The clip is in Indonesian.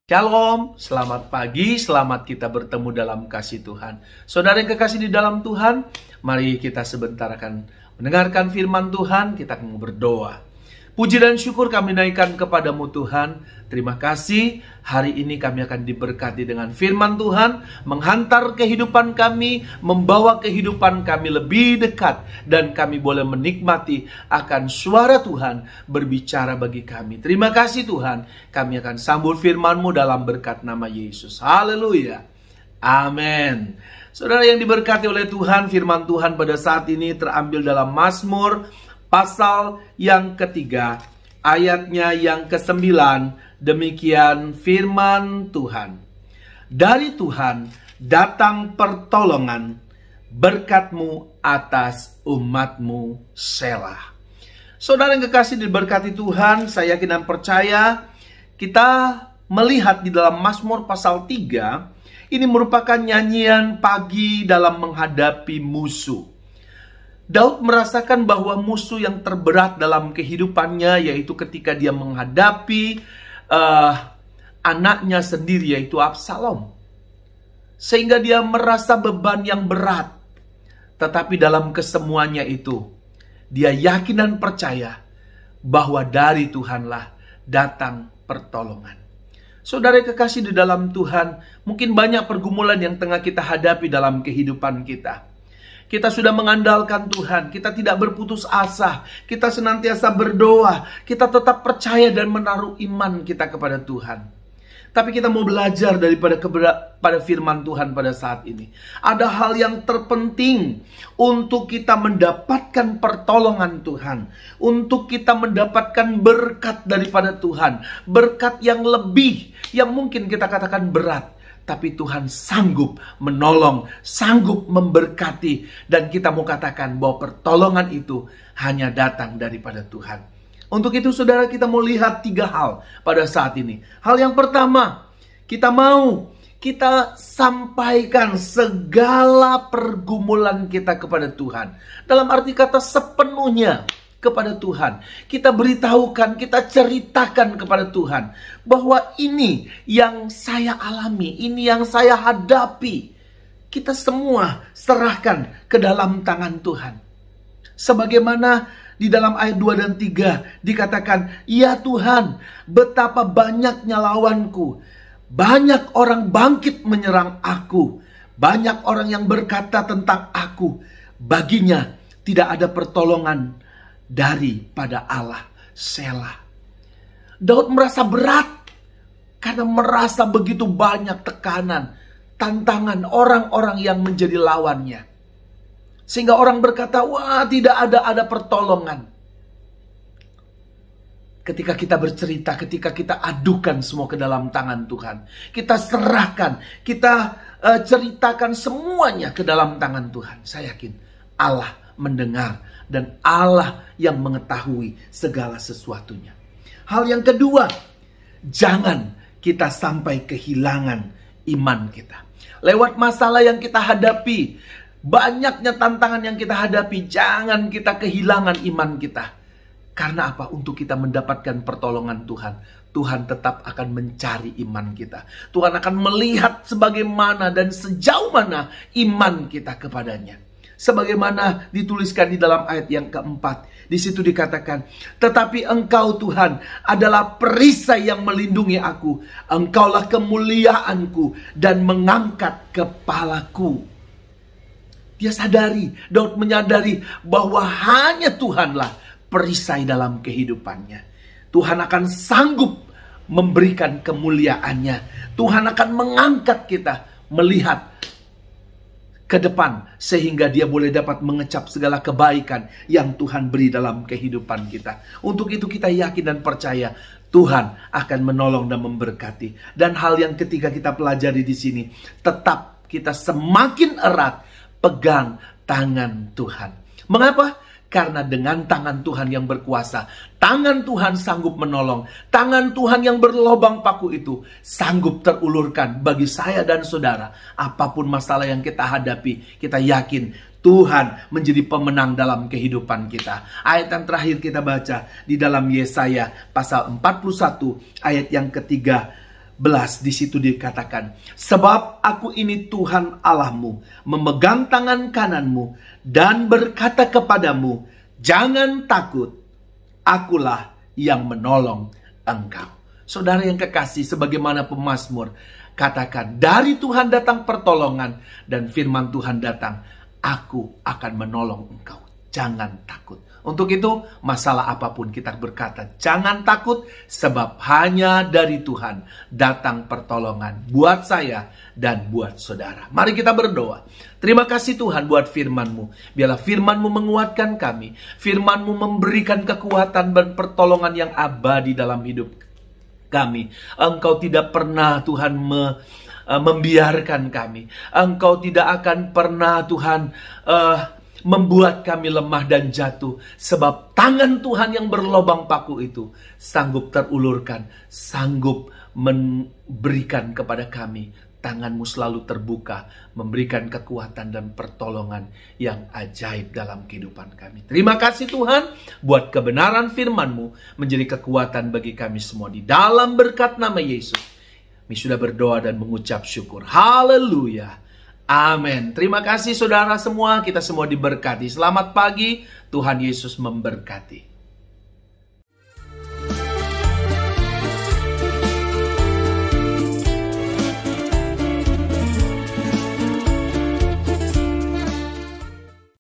Shalom, selamat pagi, selamat kita bertemu dalam kasih Tuhan. Saudara yang kekasih di dalam Tuhan, mari kita sebentar akan mendengarkan firman Tuhan, kita akan berdoa. Puji dan syukur kami naikkan kepadamu Tuhan. Terima kasih, hari ini kami akan diberkati dengan firman Tuhan, menghantar kehidupan kami, membawa kehidupan kami lebih dekat, dan kami boleh menikmati akan suara Tuhan berbicara bagi kami. Terima kasih Tuhan, kami akan sambut firman-Mu dalam berkat nama Yesus. Haleluya. Amin. Saudara yang diberkati oleh Tuhan, firman Tuhan pada saat ini terambil dalam Mazmur pasal yang ketiga, ayatnya yang ke-9, demikian firman Tuhan. Dari Tuhan datang pertolongan, berkat-Mu atas umat-Mu, Selah. Saudara yang kekasih diberkati Tuhan, saya yakin dan percaya kita melihat di dalam Mazmur pasal 3, ini merupakan nyanyian pagi dalam menghadapi musuh. Daud merasakan bahwa musuh yang terberat dalam kehidupannya yaitu ketika dia menghadapi anaknya sendiri yaitu Absalom. Sehingga dia merasa beban yang berat. Tetapi dalam kesemuanya itu dia yakin dan percaya bahwa dari Tuhanlah datang pertolongan. Saudara kekasih di dalam Tuhan, mungkin banyak pergumulan yang tengah kita hadapi dalam kehidupan kita. Kita sudah mengandalkan Tuhan, kita tidak berputus asa, kita senantiasa berdoa, kita tetap percaya dan menaruh iman kita kepada Tuhan. Tapi kita mau belajar pada firman Tuhan pada saat ini. Ada hal yang terpenting untuk kita mendapatkan pertolongan Tuhan, untuk kita mendapatkan berkat daripada Tuhan, berkat yang lebih, yang mungkin kita katakan berat. Tapi Tuhan sanggup menolong, sanggup memberkati. Dan kita mau katakan bahwa pertolongan itu hanya datang daripada Tuhan. Untuk itu saudara, kita mau lihat 3 hal pada saat ini. Hal yang pertama, kita sampaikan segala pergumulan kita kepada Tuhan. Dalam arti kata sepenuhnya kepada Tuhan. Kita beritahukan, kita ceritakan kepada Tuhan bahwa ini yang saya alami, ini yang saya hadapi. Kita semua serahkan ke dalam tangan Tuhan. Sebagaimana di dalam ayat 2 dan 3 dikatakan, "Ya Tuhan, betapa banyaknya lawanku. Banyak orang bangkit menyerang aku. Banyak orang yang berkata tentang aku. Baginya tidak ada pertolongan daripada Allah." Selah. Daud merasa berat karena merasa begitu banyak tekanan, tantangan orang-orang yang menjadi lawannya. Sehingga orang berkata, wah, tidak ada pertolongan. Ketika kita bercerita, ketika kita adukan semua ke dalam tangan Tuhan, kita serahkan, kita ceritakan semuanya ke dalam tangan Tuhan. Saya yakin Allah mendengar dan Allah yang mengetahui segala sesuatunya. Hal yang kedua, jangan kita sampai kehilangan iman kita. Lewat masalah yang kita hadapi, banyaknya tantangan yang kita hadapi, jangan kita kehilangan iman kita. Karena apa? Untuk kita mendapatkan pertolongan Tuhan, Tuhan tetap akan mencari iman kita. Tuhan akan melihat sebagaimana dan sejauh mana iman kita kepadanya. Sebagaimana dituliskan di dalam ayat yang keempat. Di situ dikatakan, "Tetapi Engkau Tuhan adalah perisai yang melindungi aku. Engkaulah kemuliaanku dan mengangkat kepalaku." Dia sadari, Daud menyadari bahwa hanya Tuhanlah perisai dalam kehidupannya. Tuhan akan sanggup memberikan kemuliaannya. Tuhan akan mengangkat kita melihat ke depan sehingga dia boleh dapat mengecap segala kebaikan yang Tuhan beri dalam kehidupan kita. Untuk itu kita yakin dan percaya Tuhan akan menolong dan memberkati. Dan hal yang ketiga kita pelajari di sini, tetap kita semakin erat pegang tangan Tuhan. Mengapa? Karena dengan tangan Tuhan yang berkuasa, tangan Tuhan sanggup menolong, tangan Tuhan yang berlobang paku itu sanggup terulurkan bagi saya dan saudara. Apapun masalah yang kita hadapi, kita yakin Tuhan menjadi pemenang dalam kehidupan kita. Ayat yang terakhir kita baca di dalam Yesaya pasal 41 ayat yang ketiga. di situ dikatakan, sebab aku ini Tuhan Allahmu, memegang tangan kananmu dan berkata kepadamu, jangan takut, akulah yang menolong engkau. Saudara yang kekasih, sebagaimana pemazmur katakan, dari Tuhan datang pertolongan dan firman Tuhan datang, aku akan menolong engkau, jangan takut. Untuk itu, masalah apapun kita berkata, jangan takut, sebab hanya dari Tuhan datang pertolongan buat saya dan buat saudara. Mari kita berdoa. Terima kasih Tuhan buat firman-Mu. Biarlah firman-Mu menguatkan kami. Firman-Mu memberikan kekuatan dan pertolongan yang abadi dalam hidup kami. Engkau tidak pernah Tuhan membiarkan kami. Engkau tidak akan pernah Tuhan membuat kami lemah dan jatuh, sebab tangan Tuhan yang berlobang paku itu sanggup terulurkan, sanggup memberikan kepada kami. Tangan-Mu selalu terbuka, memberikan kekuatan dan pertolongan yang ajaib dalam kehidupan kami. Terima kasih Tuhan buat kebenaran firman-Mu menjadi kekuatan bagi kami semua. Di dalam berkat nama Yesus, kami sudah berdoa dan mengucap syukur. Haleluya. Amin. Terima kasih saudara semua. Kita semua diberkati. Selamat pagi. Tuhan Yesus memberkati.